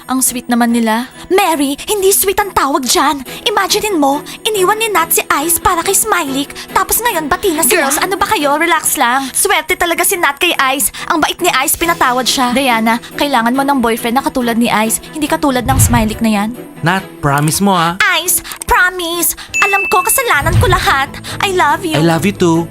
Ang sweet naman nila. Mary, hindi sweet ang tawag dyan. Imaginein mo, iniwan ni Nat si Ice para kay Smiley, tapos ngayon bati na sila. Girls, ano ba kayo? Relax lang. Swerte talaga si Nat kay Ice. Ang bait ni Ice, pinatawad siya. Diana, kailangan mo ng boyfriend na katulad ni Ice, hindi katulad ng Smiley na yan. Nat, promise mo ah. Ice, promise. Alam ko, kasalanan ko lahat. I love you. I love you too.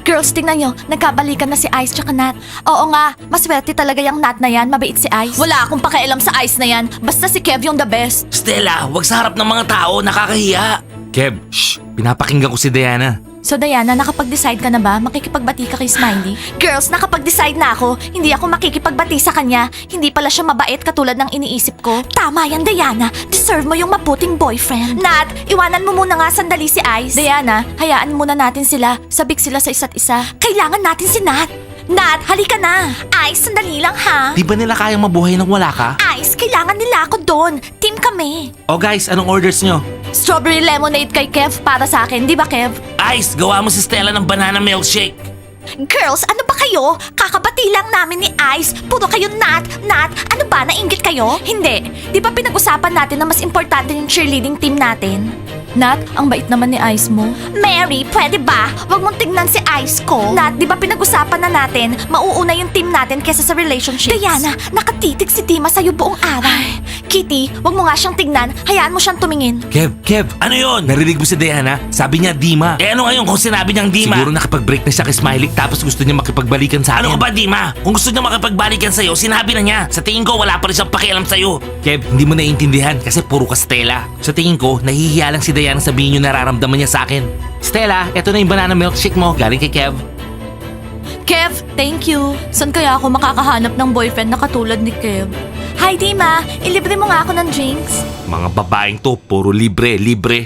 Girls, tingnan nyo, nagkabalikan na si Ice tsaka Nat. Oo nga, maswerte talaga yung Nat na yan, mabait si Ice. Wala akong pakialam sa Ice na yan, basta si Kev yung the best. Stella, wag sa harap ng mga tao, nakakahiya. Kev, shh, pinapakinggan ko si Diana. So Diana, nakapag-decide ka na ba? Makikipagbati ka kay Smiley? Girls, nakapag-decide na ako. Hindi ako makikipagbati sa kanya. Hindi pala siya mabait katulad ng iniisip ko. Tama yan, Diana. Deserve mo yung maputing boyfriend. Nat, iwanan mo muna nga sandali si Ice. Diana, hayaan muna natin sila. Sabik sila sa isa't isa. Kailangan natin si Nat. Nat, halika na. Ice, sandali lang ha. Di ba nila kayang mabuhay nang wala ka? Ice, kailangan nila ako doon. Team kami. Oh guys, anong orders nyo? Strawberry lemonade kay Kev para sa akin, di ba Kev? Ice, gawa mo si Stella ng banana milkshake. Girls, ano ba kayo? Kakabati lang namin ni Ice. Puro kayo Nat. Ano ba? Nainggit kayo? Hindi. Di ba pinag-usapan natin na mas importante yung cheerleading team natin? Nat, ang bait naman ni Ice mo. Mary, pwede ba? Huwag mong tignan si Ice ko. Nat, di ba pinag-usapan na natin, mauuna yung team natin kesa sa relationships? Diana, nakatitig si Dima sa'yo buong araw. Kitty, huwag mo nga siyang tignan. Hayaan mo siyang tumingin. Kev, Ano yun? narinig mo si Diana? Sabi niya Dima. Eh ano ngayon kung sinabi niyang Dima? Siguro nakipag-break na siya kay Smiley tapos gusto niya makipagbalikan sa Ano akin. ka ba, Dima? Kung gusto niya makipagbalikan sa'yo, sinabi na niya. Sa tingin ko, wala pa rin siyang pakialam sa'yo. Kev, hindi mo naiintindihan kasi puro ka Stella. Sa tingin ko, nahihiya lang si Diana sabihin yung nararamdaman niya sa akin. Stella, eto na yung banana milkshake mo galing kay Kev. Kev, thank you. Saan kaya ako makakahanap ng boyfriend na katulad ni Kev? Hi, Dima. Ilibre mo nga ako ng drinks. Mga babaeng to, puro libre.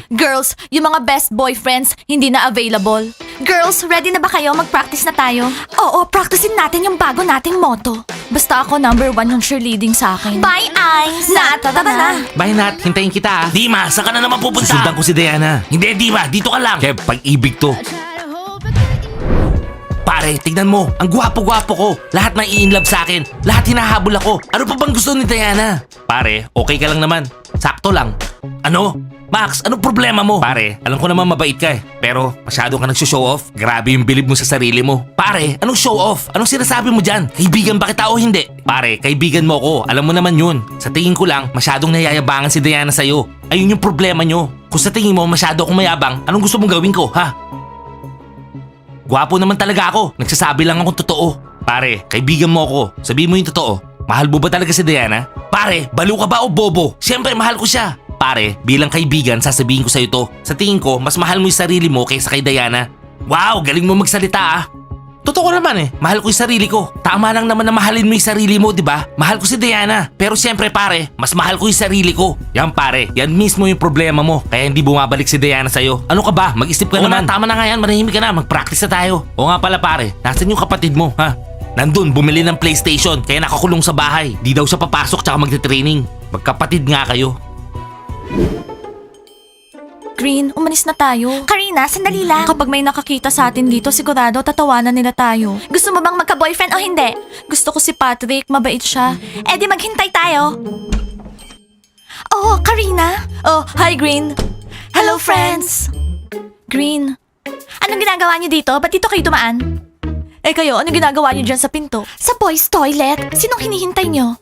Girls, yung mga best boyfriends hindi na available. Girls, ready na ba kayo? Mag-practice na tayo. Oo, practicein natin yung bago nating motto. Basta ako number 1 yung cheerleading sa akin. Bye, Ice! Nat, tara na. Bye Nat, hintayin kita ah. Dima, saan ka na naman pupunta? Susundan ko si Diana. Hindi, Dima. Dito ka lang. Kev, pag-ibig to. Pare, tignan mo. Ang gwapo-gwapo ko. Lahat na i-inlove sa akin. Lahat hinahabol ako. Ano pa bang gusto ni Diana? Pare, okay ka lang naman. Sakto lang. Ano? Max, anong problema mo? Pare, alam ko naman mabait ka eh. Pero masyado ka nag-show off. Grabe yung bilib mo sa sarili mo. Pare, anong show off? Anong sinasabi mo dyan? Kaibigan ba kita o hindi? Pare, kaibigan mo ko. Alam mo naman yun. Sa tingin ko lang, masyadong nayayabangan si Diana sa'yo. Ayun yung problema nyo. Kung sa tingin mo masyado akong mayabang, anong gusto mong gawin ko, ha? Gwapo naman talaga ako. Nagsasabi lang akong totoo. Pare, kaibigan mo ako. Sabihin mo yung totoo. Mahal mo ba talaga si Diana? Pare, baliw ka ba o bobo? Siyempre, mahal ko siya. Pare, bilang kaibigan, sasabihin ko sa'yo to. Sa tingin ko, mas mahal mo yung sarili mo kaysa kay Diana. Wow, galing mo magsalita ah. Totoo naman eh, mahal ko yung sarili ko. Tama lang naman na mahalin mo yung sarili mo, di ba? Mahal ko si Diana. Pero siyempre pare, mas mahal ko yung sarili ko. Yan pare, yan mismo yung problema mo. Kaya hindi bumabalik si Diana sa'yo. Ano ka ba? Mag-isip ka Oo naman. na, tama na nga yan. Manahimik ka na. Mag-practice na tayo. O nga pala pare, nasan yung kapatid mo, ha? Nandun, bumili ng PlayStation, kaya nakakulong sa bahay. Di daw siya papasok tsaka magte-training. Magkapatid nga kayo. Green, umalis na tayo. Karina, sandali lang. Kapag may nakakita sa atin dito, sigurado tatawanan nila tayo. Gusto mo bang magka-boyfriend o hindi? Gusto ko si Patrick, mabait siya. Eh di maghintay tayo. Oh, Karina. Oh, hi Green. Hello, friends. Green, anong ginagawa niyo dito? Ba't dito kayo dumaan? Eh kayo, anong ginagawa niyo dyan sa pinto? Sa boys' toilet. Sinong hinihintay niyo?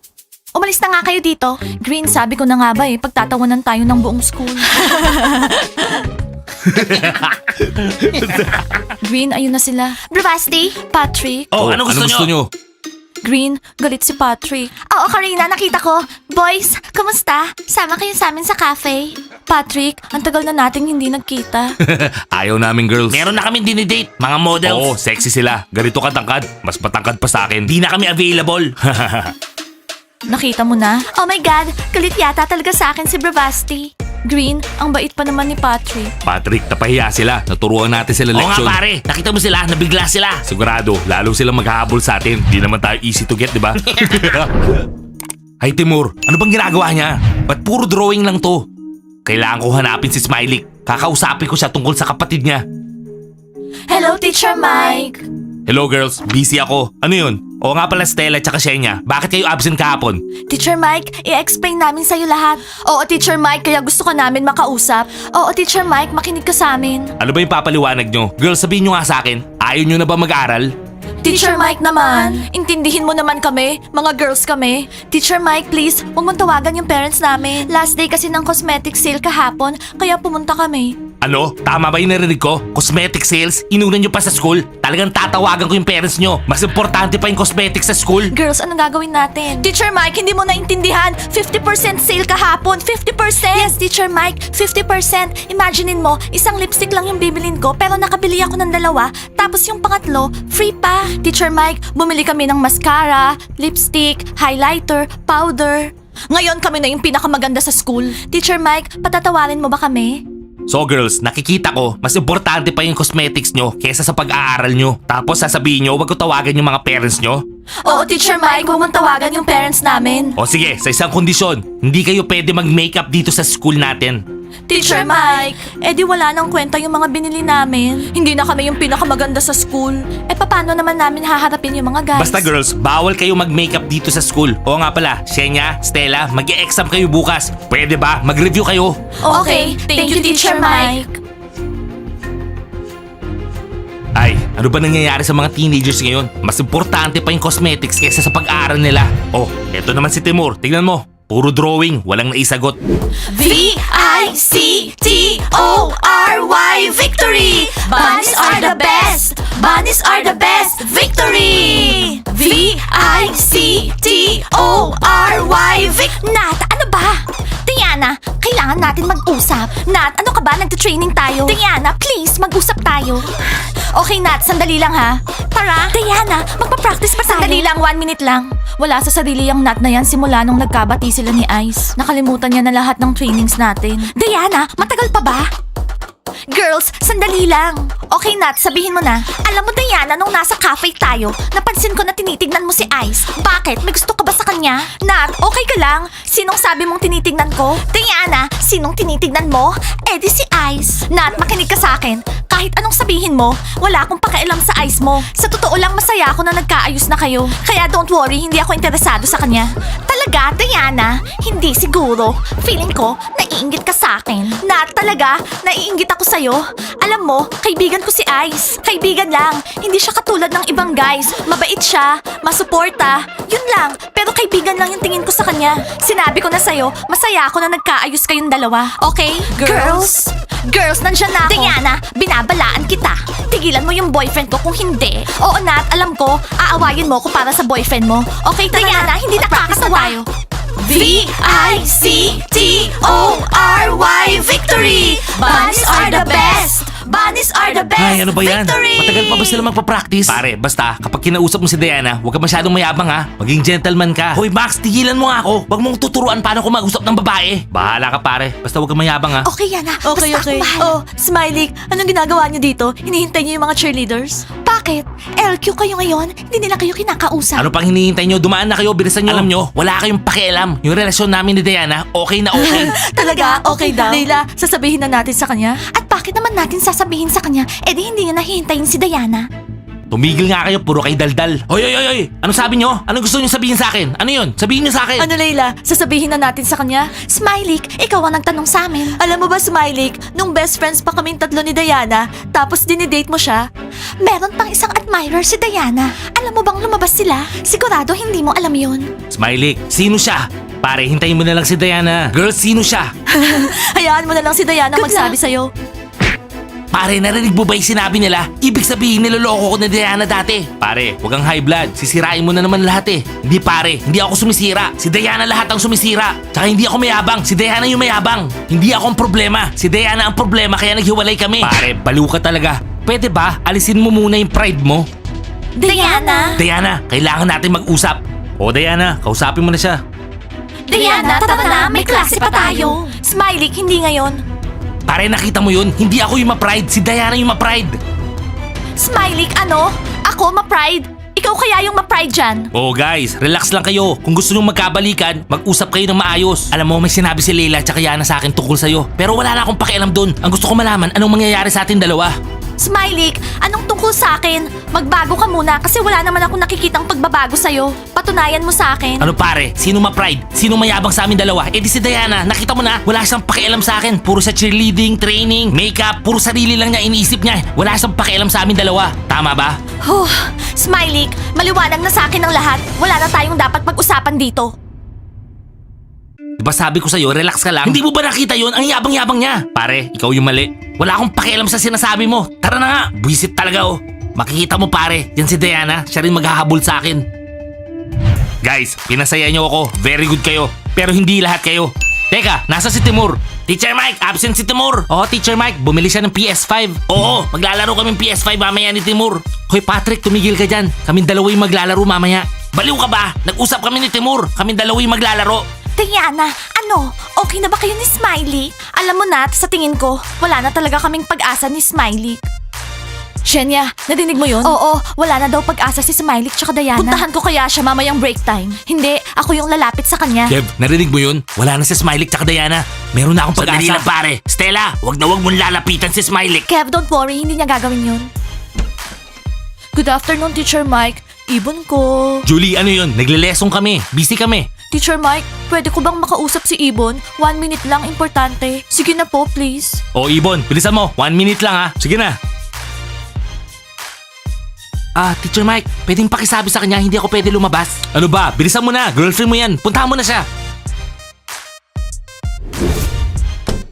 Umalis na nga kayo dito. Green, sabi ko na nga ba eh, pagtatawanan tayo ng buong school. Green, ayun na sila. Bravasti, Patrick. Oh, ano gusto nyo? Green, galit si Patrick. Oo, Karina, nakita ko. Boys, kumusta? Sama kayo sa amin sa cafe. Patrick, ang tagal na nating hindi nagkita. Ayaw namin girls. Meron na kami dinidate. Mga models. Oo, sexy sila. Ganito katangkad. Mas patangkad pa sa akin. Di na kami available. Nakita mo na? Oh my God, galit yata talaga sa akin si Bravasti. Green, ang bait pa naman ni Patrick. Patrick, napahiya sila. Naturuan natin sila Oo nga leksyon. pare, nakita mo sila, nabigla sila. Sigurado, lalo silang maghahabol sa atin. Di naman tayo easy to get, di ba? Ay Timur, ano bang ginagawa niya? Ba't puro drawing lang to? Kailangan ko hanapin si Smiley. Kakausapin ko siya tungkol sa kapatid niya. Hello, Teacher Mike. Hello girls, busy ako. Ano yun? Oo nga pala Stella tsaka Shenya, bakit kayo absent kahapon? Teacher Mike, i-explain namin sa'yo lahat. Oo, Teacher Mike, kaya gusto ka namin makausap. Oo, Teacher Mike, makinig ka sa amin. Ano ba yung papaliwanag nyo? Girls, sabihin nyo nga sa akin, ayaw nyo na ba mag-aral? Teacher Mike naman, intindihin mo naman kami, mga girls kami. Teacher Mike, please, huwag mong tawagan yung parents namin. Last day kasi ng cosmetic sale kahapon, kaya pumunta kami. Ano? Tama ba yung narinig ko? Cosmetic sales? Inunan nyo pa sa school? Talagang tatawagan ko yung parents nyo. Mas importante pa yung cosmetics sa school. Girls, anong gagawin natin? Teacher Mike, hindi mo naintindihan. 50% sale kahapon. 50%! Yes, Teacher Mike, 50%. Imaginein mo, isang lipstick lang yung bibilin ko, pero nakabili ako ng dalawa, tapos yung pangatlo, free pa. Teacher Mike, bumili kami ng mascara, lipstick, highlighter, powder. Ngayon kami na yung pinakamaganda sa school. Teacher Mike, patatawarin mo ba kami? So girls, nakikita ko, mas importante pa yung cosmetics nyo kesa sa pag-aaral nyo. Tapos sasabihin nyo, wag ko tawagan yung mga parents nyo? Oo, Teacher Mike, huwag mong tawagan yung parents namin. O sige, sa isang kondisyon, hindi kayo pwede mag-makeup dito sa school natin. Teacher Mike, di wala nang kwenta yung mga binili namin. Hindi na kami yung pinakamaganda sa school. Paano naman namin haharapin yung mga guys? Basta girls, bawal kayo mag-makeup dito sa school. Oo nga pala, Shenya, Stella, mag-e-exam kayo bukas. Pwede ba? Mag-review kayo. Okay, thank you, Teacher Mike. Ay, ano ba nangyayari sa mga teenagers ngayon? Mas importante pa yung cosmetics kesa sa pag-aaral nila. Oh, eto naman si Timur. Tignan mo. Puro drawing, walang naisagot. V-I-C-T-O-R-Y Victory! Bunnies are the best! Bunnies are the best! Victory! V-I-C-T-O-R-Y Nat, ano ba? Diana, kailangan natin mag-usap. Nat, ano ka ba? Nagte-training tayo. Diana, please, mag-usap tayo. Okay, Nat, sandali lang ha. Tara. Diana, magpa-practice pa tayo. Sandali lang, 1 minute lang. Wala sa sarili yung Nat na yan simula nung nagkabati sila ni Ice. Nakalimutan niya na lahat ng trainings natin. Diana, matagal pa ba? Girls, sandali lang. Okay, Nat, sabihin mo na. Alam mo, Diana, nung nasa cafe tayo, napansin ko na tinitignan mo si Ice. Bakit? May gusto ka ba sa kanya? Nat, okay ka lang? Sinong sabi mong tinitignan ko? Diana, sinong tinitignan mo? Di si Ice. Nat, makinig ka sa akin. Kahit anong sabihin mo, wala akong pakialam sa Ice mo. Sa totoo lang, masaya ako na nagkaayos na kayo. Kaya don't worry, hindi ako interesado sa kanya. Talaga, Diana? Hindi siguro. Feeling ko, naiinggit ka sa akin. Nat, talaga, naiinggit ako sa'yo. Alam mo, kaibigan ko si Ice. Kaibigan lang. Hindi siya katulad ng ibang guys. Mabait siya, masuporta. Yun lang. Pero kaibigan lang yung tingin ko sa kanya. Sinabi ko na sa'yo, masaya ako na nagkaayos kayong dalawa. Okay? Girls? Girls, nandiyan na ako. Diana, binabalaan kita. Tigilan mo yung boyfriend ko kung hindi. Oo, Nat, alam ko, aawayin mo ko para sa boyfriend mo. Okay, Diana, hindi nakakatawa. V-I-C-T-O-R-Y Victory! Bunnies are the best! Bunnies are the best! Ay, ano ba yan? Victory! Matagal pa ba sila magpa-practice? Pare, basta, kapag kinausap mo si Diana, huwag ka masyadong mayabang ha. Maging gentleman ka. Hoy Max, tigilan mo nga ako. Huwag mong tuturuan paano ko mag-usap ng babae. Bahala ka pare, basta huwag ka mayabang ha. Okay, Yana. Basta ako bahala. Oh, Smiley, anong ginagawa niyo dito? Hinihintay niyo yung mga cheerleaders? Bakit? LQ kayo ngayon? Hindi nila kayo kinakausap. Ano pang hinihintay nyo? Dumaan na kayo, bilisan nyo. Alam nyo, wala kayong pakialam. Yung relasyon namin ni Diana, okay na okay. Talaga? Okay daw? Leila, sasabihin na natin sa kanya? At bakit naman natin sasabihin sa kanya? Di hindi niya nahihintayin si Diana. Tumigil nga kayo, puro kay daldal. Hoy, hoy, hoy, hoy! Ano sabi nyo? Anong gusto nyo sabihin sa akin? Ano yun? Sabihin nyo sa akin. Ano, Leila? Sasabihin na natin sa kanya? Smiley, ikaw ang nagtanong sa amin. Alam mo ba, Smiley, nung best friends pa kaming tatlo ni Diana, tapos dinidate mo siya, meron pang isang admirer si Diana. Alam mo bang lumabas sila? Sigurado hindi mo alam yun. Smiley, sino siya? Pare, hintayin mo na lang si Diana. Girl, sino siya? Hayaan mo na lang si Diana magsabi sa'yo. Pare, narinig mo ba yung sinabi nila? Ibig sabihin niloloko ko na Diana dati. Pare, wag kang high blood. Sisirain mo na naman lahat eh. Hindi pare, hindi ako sumisira. Si Diana lahat ang sumisira. Tsaka hindi ako mayabang. Si Diana yung mayabang. Hindi ako ang problema. Si Diana ang problema kaya naghiwalay kami. Pare, baliw ka talaga. Pwede ba? Alisin mo muna yung pride mo. Diana! Diana, kailangan natin mag-usap. O Diana, kausapin mo na siya. Diana, tara na, may klase pa tayo. Smiley, hindi ngayon. Pare, nakita mo yun? Hindi ako yung ma-pride. Si Diana yung ma-pride. Smiley, ano? Ako ma-pride? Ikaw kaya yung ma-pride dyan? Oh guys, relax lang kayo. Kung gusto nyo magkabalikan, mag-usap kayo ng maayos. Alam mo, may sinabi si Leila at Yana sa akin tungkol sa'yo. Pero wala na akong pakialam dun. Ang gusto ko malaman, anong mangyayari sa atin dalawa. Smiley, anong tungkol sa akin? Magbago ka muna kasi wala naman akong nakikitang pagbabago sa'yo. Patunayan mo sa akin. Ano pare? Sino ma-pride? Sino mayabang sa amin dalawa? Eh di si Diana, nakita mo na, wala siyang pakialam sa akin. Puro sa cheerleading, training, makeup, puro sarili lang niya iniisip niya. Wala siyang pakialam sa amin dalawa. Tama ba? Huh, Smiley, maliwanag na sa akin ang lahat. Wala na tayong dapat pag-usapan dito. Diba sabi ko sa'yo, relax ka lang? Hindi mo ba nakita yun? Ang yabang-yabang niya. Pare, ikaw yung mali. Wala akong pakialam sa sinasabi mo. Tara na nga, buwisit talaga oh. Makikita mo pare, yan si Diana, siya rin maghahabol sa akin. Guys, pinasaya niyo ako. Very good kayo. Pero hindi lahat kayo. Teka, nasa si Timur? Teacher Mike, absent si Timur. Oo, Teacher Mike, bumili siya ng PS5. Oo, maglalaro kaming PS5 mamaya ni Timur. Hoy Patrick, tumigil ka dyan. Kaming dalawa yung maglalaro mamaya. Baliw ka ba? Nag-usap kami ni Timur. Kaming dalawa yung maglalaro. Diana, ano? Okay na ba kayo ni Smiley? Alam mo Nat, sa tingin ko, wala na talaga kaming pag-asa ni Smiley. Shenya, nadinig mo yun? Oo, wala na daw pag-asa si Smiley tsaka Diana. Puntahan ko kaya siya mamayang break time. Hindi, ako yung lalapit sa kanya. Kev, narinig mo yun? Wala na si Smiley tsaka Diana. Meron na akong pag-asa. Sandali lang pare. Stella, wag mong lalapitan si Smiley. Kev, don't worry, hindi niya gagawin yun. Good afternoon, Teacher Mike. Ibon ko. Julie, ano yun? Nagle-lesson kami. Busy kami. Teacher Mike, pwede ko bang makausap si Ibon? 1 minute lang, importante. Sige na po, please. O Ibon, bilisan mo. 1 minute lang ha. Sige na. Teacher Mike, pwedeng pakisabi sa kanya hindi ako pwede lumabas. Ano ba? Bilisan mo na. Girlfriend mo yan. Puntahan mo na siya.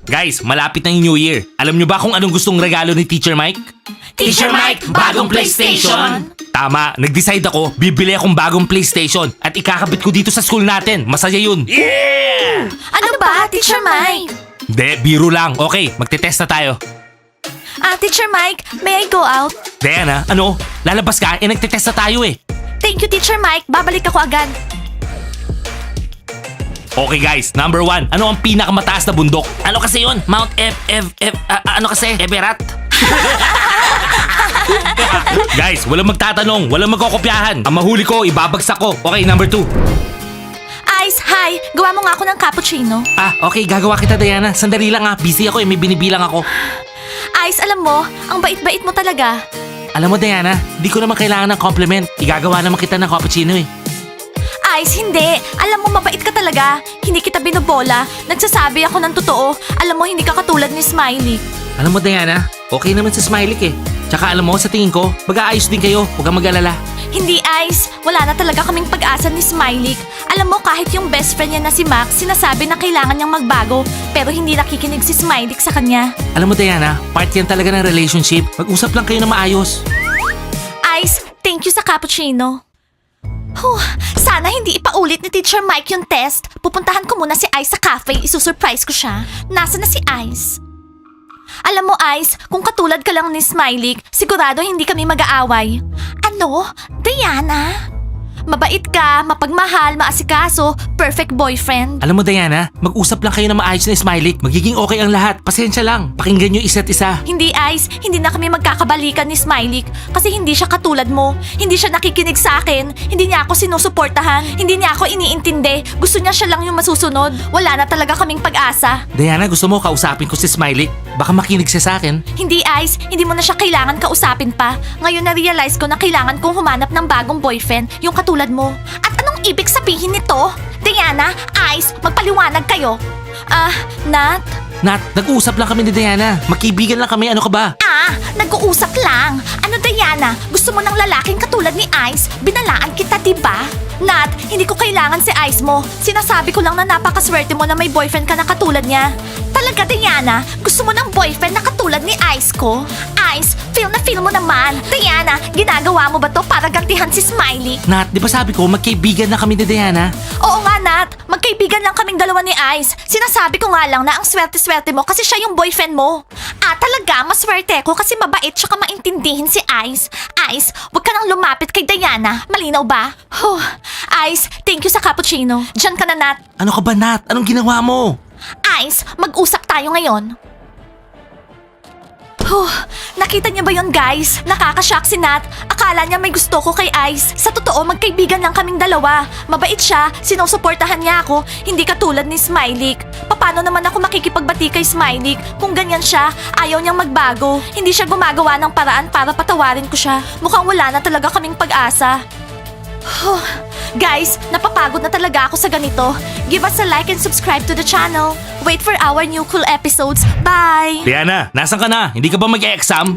Guys, malapit na yung New Year. Alam nyo ba kung anong gustong regalo ni Teacher Mike? Teacher Mike, bagong PlayStation! Tama, nag-decide ako, bibili akong bagong PlayStation at ikakabit ko dito sa school natin. Masaya yun. Yeah! Ano ba, Teacher Mike? De, biro lang. Okay, magte-test na tayo. Teacher Mike, may I go out? Diana, ano? Lalabas ka? Nagte-test na tayo eh. Thank you, Teacher Mike. Babalik ako agad. Okay guys, number 1. Ano ang pinakamataas na bundok? Ano kasi yun? Mount ano kasi? Everett? Guys, walang magtatanong, walang magkokopyahan. Ang mahuli ko, ibabagsak ko. Okay, number 2. Ice, hi! Gawa mo nga ako ng cappuccino. Okay, gagawa kita Diana. Sandali lang busy ako may binibilang ako. Ice, alam mo, ang bait-bait mo talaga. Alam mo Diana, di ko naman kailangan ng compliment. Igagawa naman kita ng cappuccino eh. Ice, hindi. Alam mo, mabait ka talaga. Hindi kita binobola. Nagsasabi ako ng totoo. Alam mo, hindi ka katulad ni Smiley. Alam mo Diana, okay naman sa Smiley eh. Tsaka alam mo, sa tingin ko, mag-aayos din kayo. Huwag kang mag-alala. Hindi, Ice. Wala na talaga kaming pag-asa ni Smiley. Alam mo, kahit yung best friend niya na si Max, sinasabi na kailangan niyang magbago. Pero hindi nakikinig si Smiley sa kanya. Alam mo Diana, part yan talaga ng relationship. Mag-usap lang kayo na maayos. Ice, thank you sa cappuccino. Sana hindi ipaulit ni Teacher Mike yung test. Pupuntahan ko muna si Ice sa cafe. Isusurprise ko siya. Nasaan na si Ice? Alam mo, Ice, kung katulad ka lang ni Smiley, sigurado hindi kami mag-aaway. Ano? Diana? Mabait ka, mapagmahal, maasikaso, perfect boyfriend. Alam mo Diana, mag-usap lang kayo na maayos na Smiley. Magiging okay ang lahat. Pasensya lang. Pakinggan nyo isa't isa. Hindi, Ice. Hindi na kami magkakabalikan ni Smiley kasi hindi siya katulad mo. Hindi siya nakikinig sa akin. Hindi niya ako sinusuportahan. Hindi niya ako iniintindi. Gusto niya siya lang yung masusunod. Wala na talaga kaming pag-asa. Diana, gusto mo kausapin ko si Smiley? Baka makinig siya sa akin. Hindi, Ice. Hindi mo na siya kailangan kausapin pa. Ngayon na-realize ko na kailangan kong humanap ng bagong boyfriend, yung katulad mo. At anong ibig sabihin nito? Diana, Ice, magpaliwanag kayo. Nat? Nat, nag-uusap lang kami ni Diana. Magkaibigan lang kami, ano ka ba? Nag-uusap lang. Ano, Diana? Gusto mo ng lalaking katulad ni Ice? Binalaan kita, diba? Nat, hindi ko kailangan si Ice mo. Sinasabi ko lang na napakaswerte mo na may boyfriend ka na katulad niya. Talaga, Diana? Gusto mo ng boyfriend na katulad ni Ice ko? Ice, feel na feel mo naman. Diana, ginagawa mo ba to para gantihan si Smiley? Nat, di ba sabi ko magkaibigan na kami ni Diana? Oo nga, Nat. Magkaibigan lang kaming dalawa ni Ice. Sinasabi ko nga lang na ang swerte-swerte mo kasi siya yung boyfriend mo. Talaga, maswerte ko kasi mabait tsaka maintindihin si Ice. Ice, wag ka nang lumapit kay Diana. Malinaw ba? Ice, thank you sa cappuccino. Diyan ka na, Nat. Ano ka ba, Nat? Anong ginawa mo? Ice, mag-usap tayo ngayon. Huh, nakita niyo ba yon guys? Nakakashock si Nat. Akala niya may gusto ko kay Ice. Sa totoo, magkaibigan lang kaming dalawa. Mabait siya, sinusuportahan niya ako. Hindi katulad ni Smiley. Paano naman ako makikipagbati kay Smiley? Kung ganyan siya, ayaw niyang magbago. Hindi siya gumagawa ng paraan para patawarin ko siya. Mukhang wala na talaga kaming pag-asa. Huh. Guys, napapagod na talaga ako sa ganito. Give us a like and subscribe to the channel. Wait for our new cool episodes. Bye! Diana, nasan ka na? Hindi ka ba mag-exam?